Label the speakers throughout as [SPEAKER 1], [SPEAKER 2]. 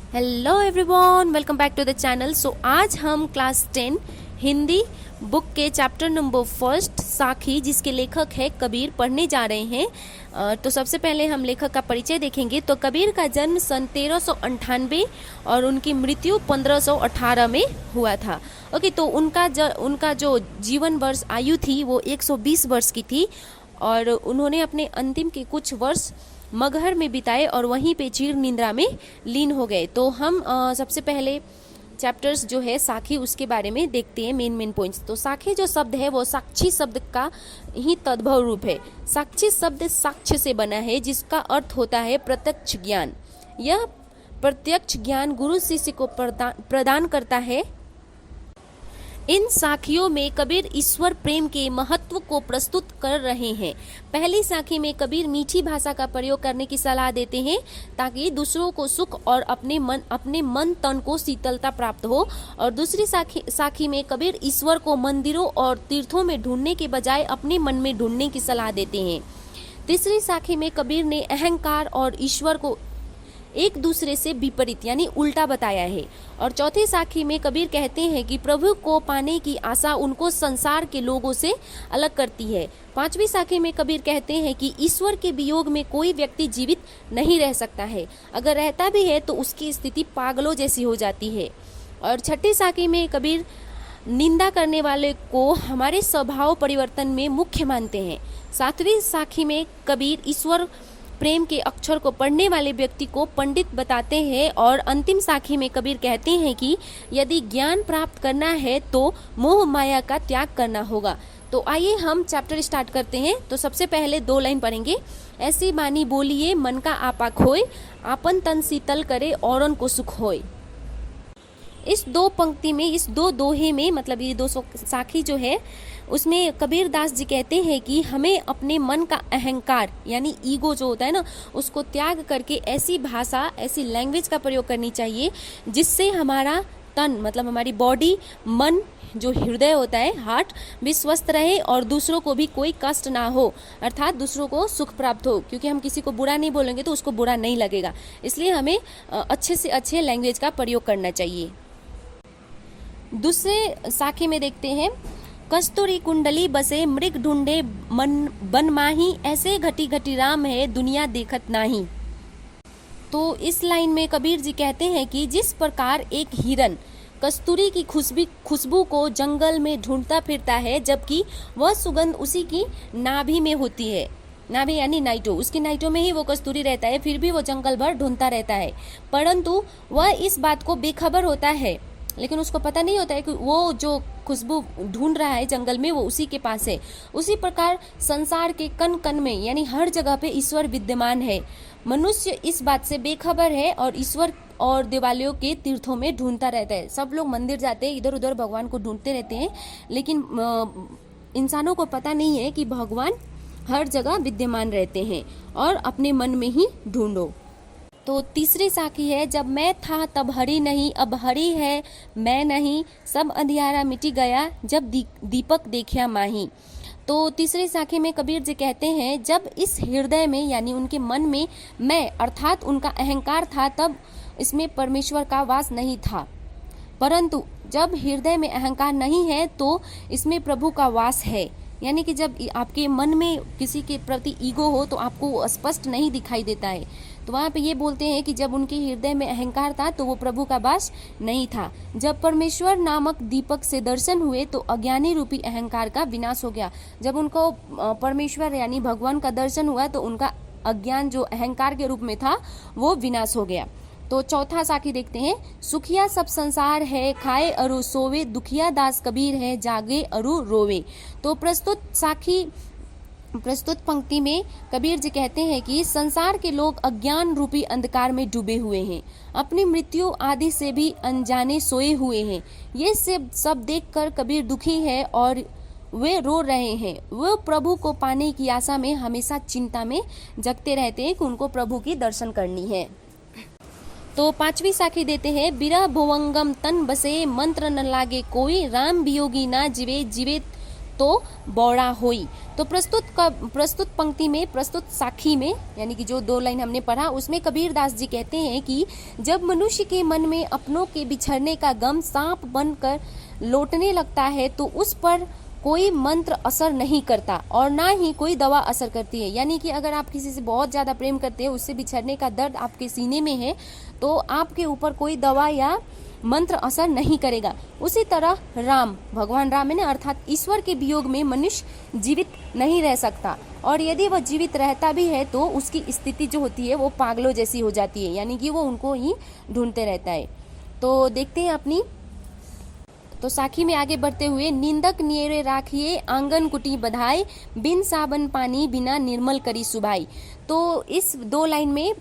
[SPEAKER 1] Hello everyone, welcome back to the channel. So आज हम class 10 Hindi book के chapter number first Sakhi, जिसके लेखक है कबीर, पढ़ने जा रहे हैं। तो सबसे पहले हम लेखक का परिचय देखेंगे। तो कबीर का जन्म सन 1398 और उनकी मृत्यु 1518 में हुआ था। ओके, तो उनका जो जीवन वर्ष आयु थी वो 120 वर्ष की थी और उन्होंने अपने अंतिम के कुछ वर्ष मगहर में बिताए और वहीं पे चीर निंद्रा में लीन हो गए। तो हम सबसे पहले चैप्टर्स जो है साखी उसके बारे में देखते हैं, मेन पॉइंट्स। तो साखी जो शब्द है वो साक्षी शब्द का ही तद्भव रूप है। साक्षी शब्द साक्ष्य से बना है, जिसका अर्थ होता है प्रत्यक्ष ज्ञान। यह प्रत्यक्ष ज्ञान गुरु शिष्य को प्रदान करता है। इन साखियों में कबीर ईश्वर प्रेम के महत्व को प्रस्तुत कर रहे हैं। पहली साखी में कबीर मीठी भाषा का प्रयोग करने की सलाह देते हैं ताकि दूसरों को सुख और अपने मन तन को शीतलता प्राप्त हो। और दूसरी साखी में कबीर ईश्वर को मंदिरों और तीर्थों में ढूंढने के बजाय अपने मन में ढूंढने की सलाह देते हैं। तीसरी साखी में कबीर ने अहंकार और ईश्वर को एक दूसरे से विपरीत यानी उल्टा बताया है। और चौथी साखी में कबीर कहते हैं कि प्रभु को पाने की आशा उनको संसार के लोगों से अलग करती है। पांचवी साखी में कबीर कहते हैं कि ईश्वर के वियोग में कोई व्यक्ति जीवित नहीं रह सकता है, अगर रहता भी है तो उसकी स्थिति पागलों जैसी हो जाती है। और छठी साखी में कबीर निंदा करने वाले को हमारे स्वभाव परिवर्तन में मुख्य मानते हैं। सातवीं साखी में कबीर ईश्वर प्रेम के अक्षर को पढ़ने वाले व्यक्ति को पंडित बताते हैं। और अंतिम साखी में कबीर कहते हैं कि यदि ज्ञान प्राप्त करना है तो मोह माया का त्याग करना होगा। तो आइए हम चैप्टर स्टार्ट करते हैं। तो सबसे पहले 2 लाइन पढ़ेंगे। ऐसी बानी बोलिए मन का आपा खोए, आपन तन शीतल करे औरन को सुख होए। इस 2 पंक्ति में, इस 2 दोहे में, मतलब ये 200 साखी जो है उसमें कबीर दास जी कहते हैं कि हमें अपने मन का अहंकार यानी ईगो जो होता है ना, उसको त्याग करके ऐसी भाषा, ऐसी लैंग्वेज का प्रयोग करनी चाहिए जिससे हमारा तन, मतलब हमारी बॉडी, मन, जो हृदय होता है, हार्ट, भी स्वस्थ रहे और दूसरों को भी कोई कष्ट ना हो, अर्थात दूसरों को सुख प्राप्त हो। क्योंकि हम किसी को बुरा नहीं बोलेंगे तो उसको बुरा नहीं लगेगा, इसलिए हमें अच्छे से अच्छे लैंग्वेज का प्रयोग करना चाहिए। दूसरे साखी में देखते हैं। कस्तूरी कुंडली बसे मृग ढूंढे मन बन माही, ऐसे घटी घटी राम है दुनिया देखत नाही। तो इस लाइन में कबीर जी कहते हैं कि जिस प्रकार एक हिरन कस्तूरी की खुशबू को जंगल में ढूंढता फिरता है, जबकि वह सुगंध उसी की नाभि में होती है, नाभि यानी नाइटो, उसकी नाइटो में ही वो कस्तूरी रहता है, फिर भी वो जंगल भर ढूंढता रहता है, परंतु वह इस बात को बेखबर होता है। लेकिन उसको पता नहीं होता है कि वो जो खुशबू ढूंढ रहा है जंगल में वो उसी के पास है। उसी प्रकार संसार के कण कण में यानी हर जगह पे ईश्वर विद्यमान है। मनुष्य इस बात से बेखबर है और ईश्वर और देवालयों के तीर्थों में ढूंढता रहता है। सब लोग मंदिर जाते हैं, इधर उधर भगवान को ढूंढते रहते हैं, लेकिन इंसानों को पता नहीं है कि भगवान हर जगह विद्यमान रहते हैं और अपने मन में ही ढूंढो। तो तीसरी साखी है। जब मैं था तब हरि नहीं, अब हरि है मैं नहीं, सब अंधियारा मिटी गया जब दीपक देखिया माही। तो तीसरी साखी में कबीर जी कहते हैं जब इस हृदय में यानी उनके मन में मैं अर्थात उनका अहंकार था, तब इसमें परमेश्वर का वास नहीं था, परंतु जब हृदय में अहंकार नहीं है तो इसमें प्रभु का वास है। यानी कि जब आपके मन में किसी के प्रति ईगो हो तो आपको स्पष्ट नहीं दिखाई देता है। तो वहाँ पे ये बोलते हैं कि जब उनके हृदय में अहंकार था तो वो प्रभु का वास नहीं था। जब परमेश्वर नामक दीपक से दर्शन हुए तो अज्ञानी रूपी अहंकार का विनाश हो गया। जब उनको परमेश्वर यानी भगवान का दर्शन हुआ तो उनका अज्ञान जो अहंकार के रूप में था वो विनाश हो गया। तो चौथा साखी देखते हैं। सुखिया सब संसार है, खाए अरु सोवे, दुखिया दास कबीर है, जागे अरु रोवे। तो प्रस्तुत पंक्ति में कबीर जी कहते हैं कि संसार के लोग अज्ञान रूपी अंधकार में डूबे हुए हैं, अपनी मृत्यु आदि से भी अनजाने सोए हुए हैं। ये सब देखकर कबीर दुखी है और वे रो रहे हैं। वो प्रभु को पाने की आशा में हमेशा चिंता में जगते रहते हैं कि उनको प्रभु की दर्शन करनी है। तो पांचवी साखी देते हैं। बिरह भुवंगम तन बसे, मंत्र न लागे कोई, राम वियोगी ना जीवे, जीवे तो बौड़ा होई। तो प्रस्तुत पंक्ति में, प्रस्तुत साखी में, यानी कि जो 2 लाइन हमने पढ़ा उसमें कबीरदास जी कहते हैं कि जब मनुष्य के मन में अपनों के बिछड़ने का गम सांप बनकर लौटने लगता है तो उस पर कोई मंत्र असर नहीं करता और ना ही कोई दवा असर करती है। यानी कि अगर आप किसी से बहुत ज़्यादा प्रेम करते हैं, उससे बिछड़ने का दर्द आपके सीने में है, तो आपके ऊपर कोई दवा या मंत्र असर नहीं करेगा। उसी तरह राम, भगवान राम है ना, अर्थात ईश्वर के वियोग में मनुष्य जीवित नहीं रह सकता, और यदि वह जीवित रहता भी है तो उसकी स्थिति जो होती है वो पागलों जैसी हो जाती है, यानी कि वो उनको ही ढूंढते रहता है। तो देखते हैं अपनी तो साखी में आगे बढ़ते हुए, निंदक नियरे राखिए आंगन कुटी बधाई, बिन साबन पानी बिना निर्मल करी सुभाई। तो इस 2 लाइन में,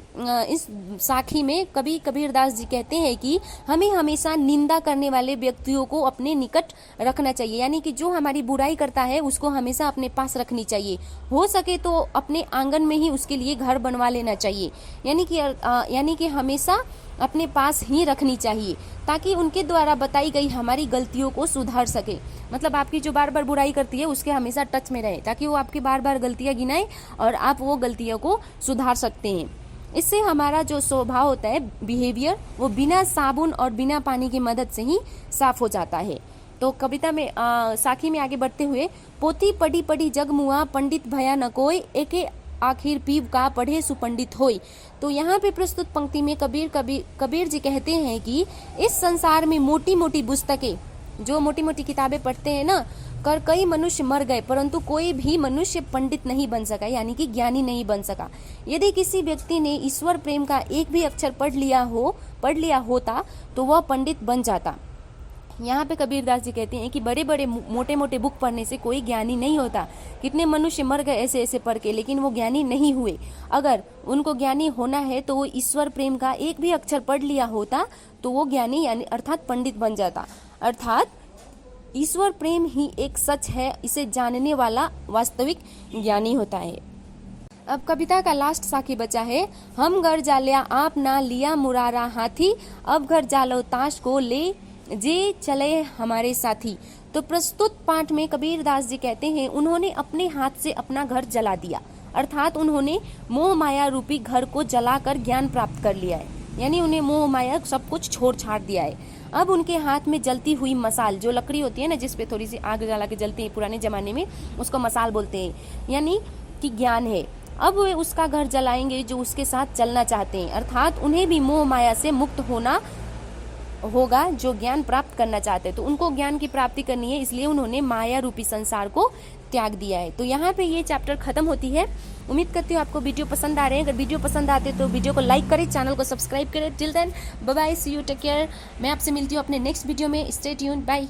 [SPEAKER 1] इस साखी में कबीरदास जी कहते हैं कि हमें हमेशा निंदा करने वाले व्यक्तियों को अपने निकट रखना चाहिए, यानी कि जो हमारी बुराई करता है उसको हमेशा अपने पास रखनी चाहिए। हो सके तो अपने आंगन में ही उसके लिए घर बनवा लेना चाहिए, यानी कि हमेशा अपने पास ही रखनी चाहिए, ताकि उनके द्वारा बताई गई हमारी गलतियों को सुधार सके। मतलब आपकी जो बार बार बुराई करती है उसके हमेशा टच में रहे, ताकि वो आपकी बार बार गलतियां गिनाए और आप वो गलतियों को सुधार सकते हैं। इससे हमारा जो स्वभाव होता है, बिहेवियर, वो बिना साबुन और बिना पानी की मदद से ही साफ हो जाता है। तो कविता में साखी में आगे बढ़ते हुए, पोथी पढ़ी पढ़ी जग मुआ, पंडित भया न कोई, एके आखिर पीव का पढ़े सुपंडित होई। तो यहाँ पे प्रस्तुत पंक्ति में कबीर जी कहते हैं कि इस संसार में मोटी मोटी पुस्तकें, जो मोटी मोटी किताबें पढ़ते हैं ना, कर कई मनुष्य मर गए परंतु कोई भी मनुष्य पंडित नहीं बन सका, यानी कि ज्ञानी नहीं बन सका। यदि किसी व्यक्ति ने ईश्वर प्रेम का एक भी अक्षर पढ़ लिया होता तो वह पंडित बन जाता। यहाँ पे कबीरदास जी कहते हैं कि बड़े बड़े मोटे मोटे बुक पढ़ने से कोई ज्ञानी नहीं होता। कितने मनुष्य मर गए ऐसे ऐसे पढ़ के, लेकिन वो ज्ञानी नहीं हुए। अगर उनको ज्ञानी होना है तो वो ईश्वर प्रेम का एक भी अक्षर पढ़ लिया होता तो वो ज्ञानी, यानी अर्थात पंडित बन जाता। अर्थात ईश्वर प्रेम ही एक सच है, इसे जानने वाला वास्तविक ज्ञानी होता है। अब कविता का लास्ट साखी बचा है, हम घर जालिया आप ना लिया मुरारा हाथी, अब घर जालो ताश को ले जे चले हमारे साथी। तो प्रस्तुत पाठ में कबीरदास जी कहते हैं उन्होंने अपने हाथ से अपना घर जला दिया, अर्थात उन्होंने मोह माया रूपी घर को जलाकर ज्ञान प्राप्त कर लिया है, यानी उन्हें मोह माया सब कुछ छोड़ छाड़ दिया है। अब उनके हाथ में जलती हुई मसाल, जो लकड़ी होती है ना जिसपे थोड़ी सी आग जला के जलती है पुराने जमाने में, उसको मसाल बोलते हैं, यानी कि ज्ञान है। अब वे उसका घर जलाएंगे जो उसके साथ चलना चाहते हैं, अर्थात उन्हें भी मोह माया से मुक्त होना होगा जो ज्ञान प्राप्त करना चाहते हैं। तो उनको ज्ञान की प्राप्ति करनी है, इसलिए उन्होंने माया रूपी संसार को त्याग दिया है। तो यहाँ पे ये चैप्टर खत्म होती है। उम्मीद करती हूँ आपको वीडियो पसंद आ रहे हैं। अगर वीडियो पसंद आते तो वीडियो को लाइक करें, चैनल को सब्सक्राइब करें। Till then bye bye, see you, take care. मैं आपसे मिलती हूँ अपने नेक्स्ट वीडियो में। Stay tuned, bye.